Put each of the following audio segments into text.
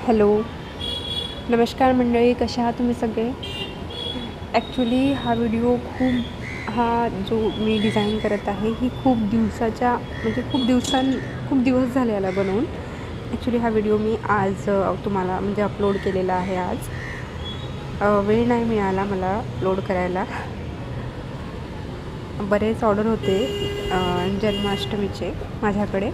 Hello, नमस्कार मंडळी, कशा आहात तुम्ही सगळे? ॲक्च्युली हा व्हिडिओ जो मी डिझाईन करत आहे ही खूप दिवस झाले याला बनवून. ॲक्च्युली हा व्हिडिओ मी आज तुम्हाला अपलोड केलेला आहे आज. वेळ नाही मिळाला मला अपलोड करायला. बरेच ऑर्डर होते जन्माष्टमीचे माझ्याकडे,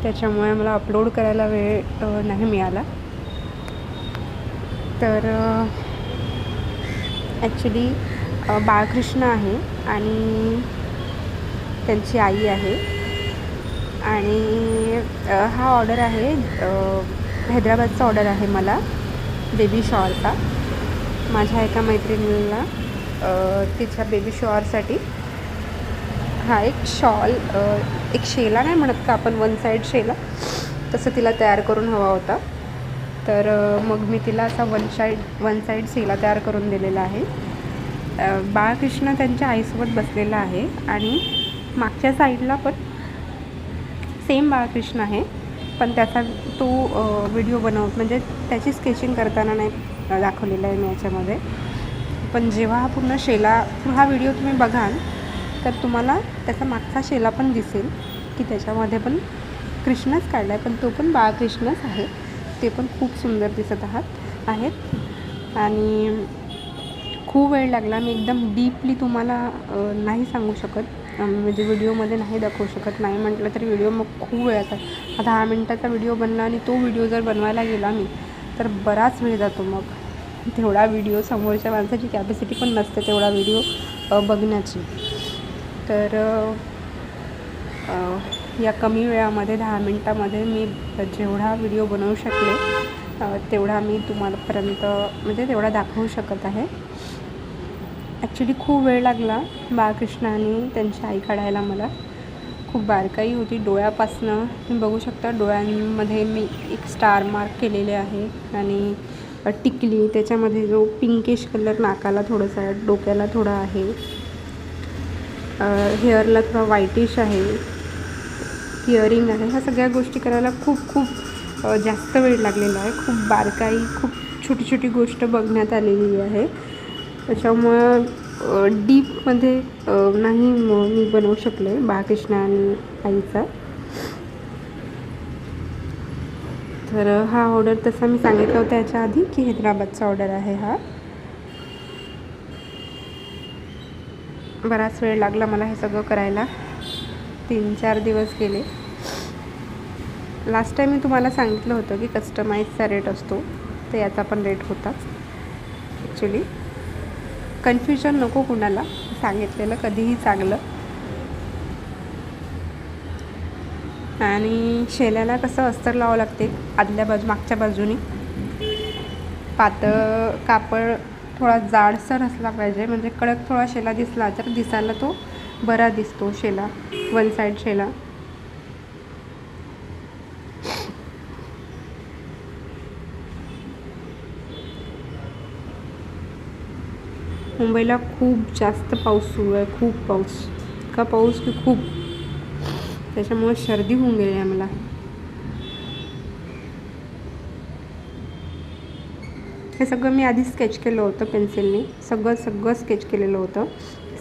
त्याच्यामुळे मला अपलोड करायला वेळ नाही मिळाला. तर ॲक्च्युली बाळकृष्ण आहे आणि त्यांची आई आहे आणि हा ऑर्डर आहे हैदराबादचा ऑर्डर आहे मला बेबी शॉवरचा. माझ्या एका मैत्रिणीला तिच्या बेबी शॉवरसाठी हा एक शॉल, एक शेला नाही म्हणत का आपण, वन साईड शेला, तसं तिला तयार करून हवा होता. तर मग मी तिला असा वन साईड शेला तयार करून दिलेला आहे. बाळकृष्ण त्यांच्या आईसोबत बसलेला आहे आणि मागच्या साईडला पण सेम बाळकृष्ण आहे, पण त्याचा तो व्हिडिओ म्हणजे त्याची स्केचिंग करताना नाही दाखवलेला आहे मी याच्यामध्ये. पण जेव्हा हा व्हिडिओ तुम्ही बघाल तर तुम्हाला त्याचा मागचा शेला पण दिसेल की त्याच्यामध्ये पण कृष्णच काढला आहे, पण तो पण बाळकृष्णच आहे. ते पण खूप सुंदर दिसत आहेत आणि खूप वेळ लागला. मी एकदम डीपली तुम्हाला नाही सांगू शकत, म्हणजे व्हिडिओमध्ये नाही दाखवू शकत. नाही म्हटलं तरी व्हिडिओ मग खूप वेळाचा 10 मिनटाचा व्हिडिओ बनला आणि तो व्हिडिओ जर बनवायला गेला मी तर बराच वेळ जातो. मग तेवढा व्हिडिओ समोरच्या माणसाची कॅपॅसिटी पण नसते तेवढा व्हिडिओ बघण्याची. तर या कमी वेळामध्ये 10 मिनटामध्ये मी जेवढा व्हिडिओ बनवू शकले तेवढा मी तेवढा दाखवू शकत आहे. ॲक्च्युली खूप वेळ लागला बाळकृष्ण आणि त्यांची आई काढायला. मला खूप बारकाई होती डोळ्यापासनं. तुम्ही बघू शकता डोळ्यांमध्ये मी एक स्टार मार्क केलेले आहे आणि टिकली, त्याच्यामध्ये जो पिंकिश कलर नाकाला थोडंसं, डोक्याला थोडा आहे, हेअरला थोडा व्हाईटिश आहे, इयरिंग आहे. ह्या सगळ्या गोष्टी करायला खूप जास्त वेळ लागलेला आहे. खूप बारकाई, खूप छोटी छोटी गोष्ट बघण्यात आलेली आहे. त्याच्यामुळं डीपमध्ये नाही मी बनवू शकले बाळकृष्ण आणि आईचा. तर हा ऑर्डर तसा मी सांगितलं होतं याच्या आधी की हैदराबादचा ऑर्डर आहे हा. बराच वेळ लागला मला हे सगळं करायला, 3-4 दिवस गेले. लास्ट टाईम मी तुम्हाला सांगितलं होतं की कस्टमाइजचा रेट असतो, तर याचा पण रेट होता. ॲक्च्युली कन्फ्युजन नको कुणाला, सांगितलेलं कधीही चांगलं. आणि शेल्याला कसं अस्तर लावावं लागते मागच्या बाजूने. पातळ कापड थोडा जाडसर असला पाहिजे, म्हणजे कडक थोडा शेला दिसला तर दिसायला तो बरा दिसतो शेला, वन साईड शेला. मुंबईला खूप जास्त पाऊस सुरू आहे, खूप पाऊस की खूप, त्याच्यामुळे सर्दी होऊन गेली आहे मला. हे सगळं मी आधी स्केच केलं होतं पेन्सिलने, सगळं स्केच केलेलं होतं.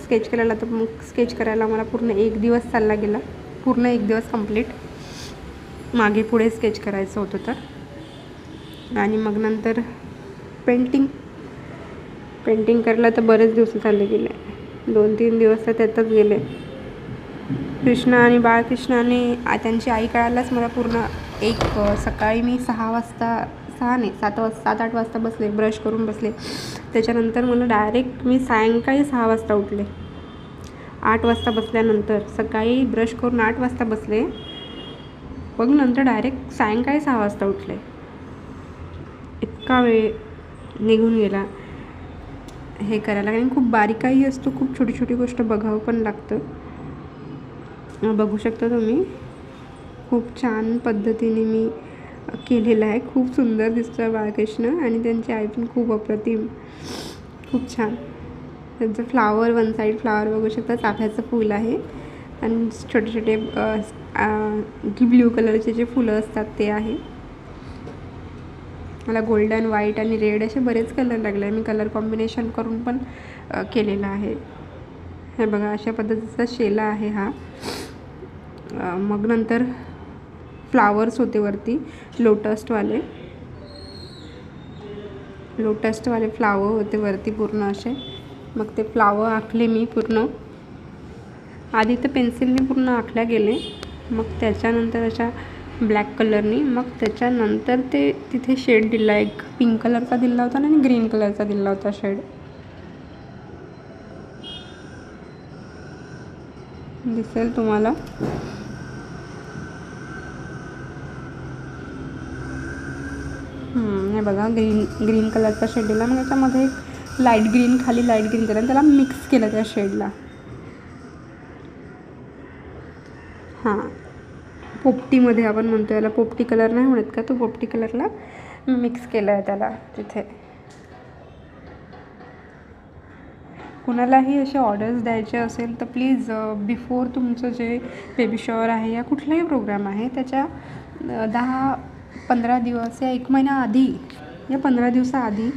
स्केच केलेलं तर मग स्केच करायला मला पूर्ण 1 दिवस चालला गेला, पूर्ण 1 दिवस कंप्लीट मागे पुढे स्केच करायचं होतं तर. आणि मग नंतर पेंटिंग करायला तर बरेच दिवस चालले गेले, 2-3 दिवस तर त्यातच गेले. कृष्ण आणि बाळकृष्ण आणि त्यांची आई काढायलाच मला पूर्ण सकाळी मी 7-8 वाजता बसले, ब्रश करून बसले. त्याच्यानंतर मला डायरेक्ट मी सायंकाळी 6 वाजता उठले. 8 वाजता बसल्यानंतर सकाळी ब्रश करून 8 वाजता बसले, मग नंतर डायरेक्ट सायंकाळी 6 वाजता उठले. इतका वेळ निघून गेला हे करायला, कारण खूप बारीकाई असतो, खूप छोटी छोटी गोष्ट बघावं पण लागतं. बघू शकता तुम्ही, खूप छान पद्धतीने मी केलेलं आहे. खूप सुंदर दिसतं बाळकृष्ण आणि त्यांची आई पण खूप अप्रतिम, खूप छान. त्यांचं फ्लावर, वन साईड फ्लावर बघू शकता, चाफ्याचं फूल आहे आणि छोटे छोटे ब्ल्यू कलरचे जे फुलं असतात ते आहे. मला गोल्डन, व्हाईट आणि रेड असे बरेच कलर लागले. मी कलर कॉम्बिनेशन करून पण केलेला आहे. हे बघा, अशा पद्धतीचा शेला आहे हा. मग नंतर फ्लावर्स होते वरती, लोटसवाले फ्लावर होते वरती पूर्ण असे. मग ते फ्लावर आखले मी पूर्ण. आधी तर पेन्सिलने पूर्ण आखल्या गेले, मग त्याच्यानंतर अशा ब्लॅक कलरनी, मग त्याच्यानंतर ते तिथे शेड दिला. एक पिंक कलरचा दिला होता आणि ग्रीन कलरचा दिला होता शेड. दिसेल तुम्हाला. हे बघा, ग्रीन कलरचा शेड दिला. मग त्याच्यामध्ये एक लाईट ग्रीन, खाली लाईट ग्रीन दिला आणि त्याला मिक्स केलं त्या शेडला. हां, पोपटीमध्ये आपण म्हणतो याला, पोपटी कलर नाही म्हणत का, तो पोपटी कलरला मिक्स केलं आहे त्याला तिथे. कुणालाही असे ऑर्डर्स द्यायचे असेल तर प्लीज बिफोर तुमचं जे बेबी शॉवर आहे या कुठलाही प्रोग्राम आहे त्याच्या 10-15 दिवस या 1 महिना आधी या 15 दिवसाआधी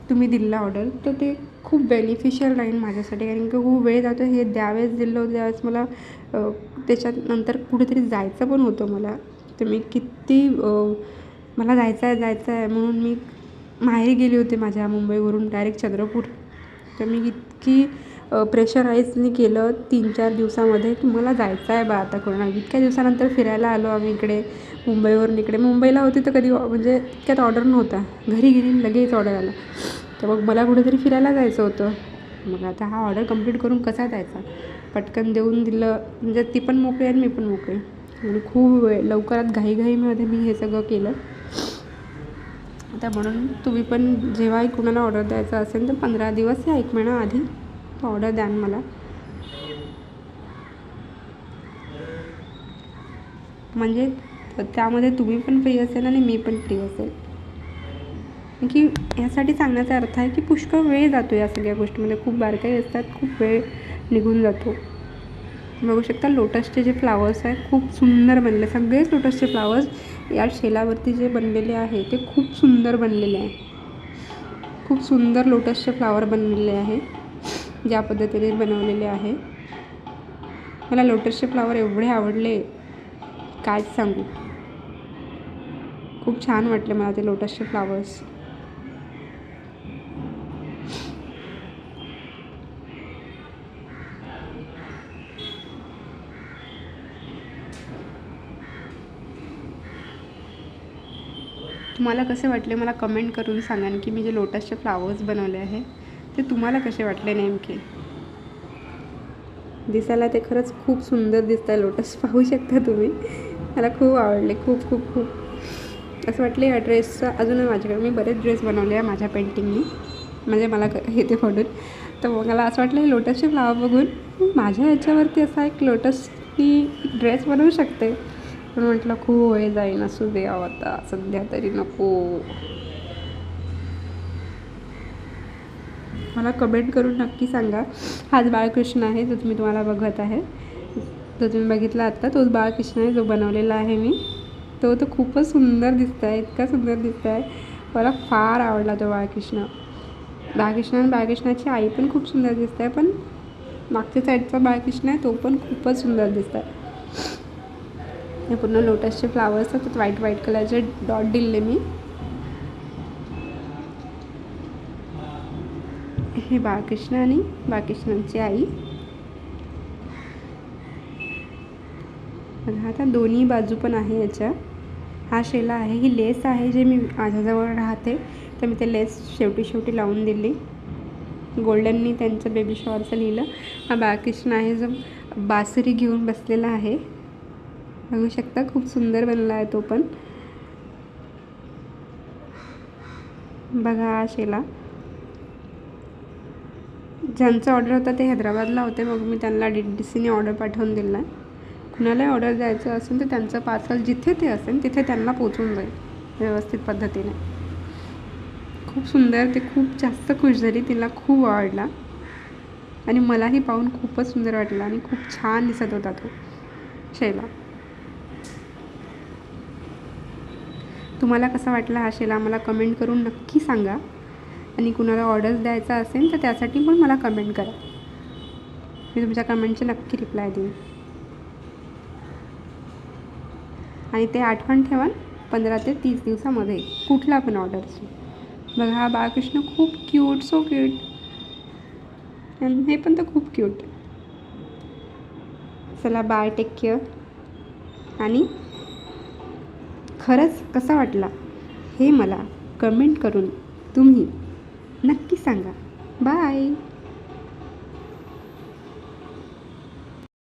तुम्ही दिला ऑर्डर, तर ते खूप बेनिफिशियल राहील माझ्यासाठी. कारण की खूप वेळ जातो. हे त्यावेळेस दिलं होतं त्यावेळेस मला त्याच्यानंतर कुठेतरी जायचं पण होतं मला. तर मी किती मला जायचं आहे म्हणून मी माहेरी गेली होते माझ्या मुंबईवरून डायरेक्ट चंद्रपूर. तर मी इतकी प्रेशराईजनी केलं 3-4 दिवसामध्ये की मला जायचं आहे बा आता कोणा. इतक्या दिवसानंतर फिरायला आलो आम्ही इकडे मुंबईवरून. इकडे मुंबईला होती तर कधी म्हणजे इतक्यात ऑर्डर नव्हता. घरी गेली लगेच ऑर्डर आला. तर मग मला कुठेतरी फिरायला जायचं होतं. मग आता हा ऑर्डर कंप्लीट करून कसा जायचा. पटकन देऊन दिलं म्हणजे ती पण मोकळी आणि मी पण मोकळी. आणि खूप लवकरात घाईघाईमध्ये मी हे सगळं केलं. आता म्हणून तुम्ही पण जेव्हाही कुणाला ऑर्डर द्यायचा असेल तर 15 दिवस या 1 महिना आधी ऑर्डर द्याल मला. म्हणजे त्यामध्ये तुम्ही पण फ्री असेल आणि मी पण फ्री असेल. की ह्यासाठी सांगण्याचा अर्थ आहे की पुष्कळ वेळ जातो या सगळ्या गोष्टीमध्ये. खूप बारकाई असतात, खूप वेळ निघून जातो. बघू शकता लोटसचे जे फ्लावर्स आहेत खूप सुंदर बनले. सगळेच लोटसचे फ्लावर्स या शेलावरती जे बनलेले आहे ते खूप सुंदर बनलेले आहे. खूप सुंदर लोटसचे फ्लावर बनलेले आहे ज्या पद्धतीने बनवलेले आहे. मला लोटसचे फ्लावर एवढे आवडले काय सांगू. खूप छान वाटले मला ते लोटसचे फ्लावर्स. तुम्हाला कसे वाटले मला कमेंट करून सांगा की मी जे लोटसचे फ्लावर्स बनवले आहे ते तुम्हाला कसे वाटले नेमके. दिसायला ते खरंच खूप सुंदर दिसत आहे. लोटस पाहू शकता तुम्ही. मला खूप आवडले. खूप खूप खूप असं वाटलं या ड्रेसचं अजूनही माझ्याकडे. मी बरेच ड्रेस बनवले आहे माझ्या पेंटिंगनी, म्हणजे मला येते फोटोत. तर मला असं वाटलं हे लोटसचे फ्लावर बघून माझ्या ह्याच्यावरती असा एक लोटसनी ड्रेस बनवू शकते. पण म्हटलं खूप वेळ जाईन, असू दे आता सध्या तरी नको. मला कमेंट करून नक्की सांगा. हाच बाळकृष्ण आहे जो तुम्हाला बघत आहे, जो तुम्ही बघितला आत्ता तोच बाळकृष्ण आहे जो बनवलेला आहे मी. तो तर खूपच सुंदर दिसत आहे, इतका सुंदर दिसत आहे. मला फार आवडला तो बाळकृष्ण. आणि बाळकृष्णाची आई पण खूप सुंदर दिसत आहे. पण मागच्या साईडचा बाळकृष्ण आहे तो पण खूपच सुंदर दिसत आहे. हे पूर्ण लोटसचे फ्लावर्स आहेत. व्हाईट कलरचे डॉट दिले मी. हे बाळकृष्ण आणि बाळकृष्णाची आई. आता दोन्ही बाजू पण आहे याच्या. हा शेला आहे, ही लेस आहे जे मी माझ्याजवळ राहते तर मी ते लेस शेवटी लावून दिली. गोल्डननी त्यांचं बेबी शॉवरचं लिहिलं. हा बाळकृष्ण आहे जो बासरी घेऊन बसलेला आहे. बघू शकता खूप सुंदर बनला आहे तो पण. बघा हा शेला. ज्यांचा ऑर्डर होता ते हैदराबादला होते, मग मी त्यांना DTCने ऑर्डर पाठवून दिला आहे. कुणालाही ऑर्डर द्यायचं असेल तर त्यांचं पार्सल जिथे ते असेल तिथे त्यांना पोचून जाईल व्यवस्थित पद्धतीने. खूप सुंदर. ते खूप जास्त खुश झाली, तिला खूप आवडला आणि मलाही पाहून खूपच सुंदर वाटलं आणि खूप छान दिसत होता तो शेला. तुम्हाला कसा वाटला हा शेला मला कमेंट करून नक्की सांगा. आणि कुणाला ऑर्डर्स द्यायचा असेल तर त्यासाठी पण मला कमेंट करा. मी तुमच्या कमेंटचे नक्की रिप्लाय देईन. आणि ते आठवण ठेवा 15 ते 30 दिवसामध्ये कुठला पण ऑर्डरची. बघा हा बाळकृष्ण खूप क्यूट, सो क्यूट. हे पण तर खूप क्यूट. चला बाय, टेक केअर. आणि खरंच कसा वाटला हे मला कमेंट करून तुम्ही नक्की सांगा. बाय.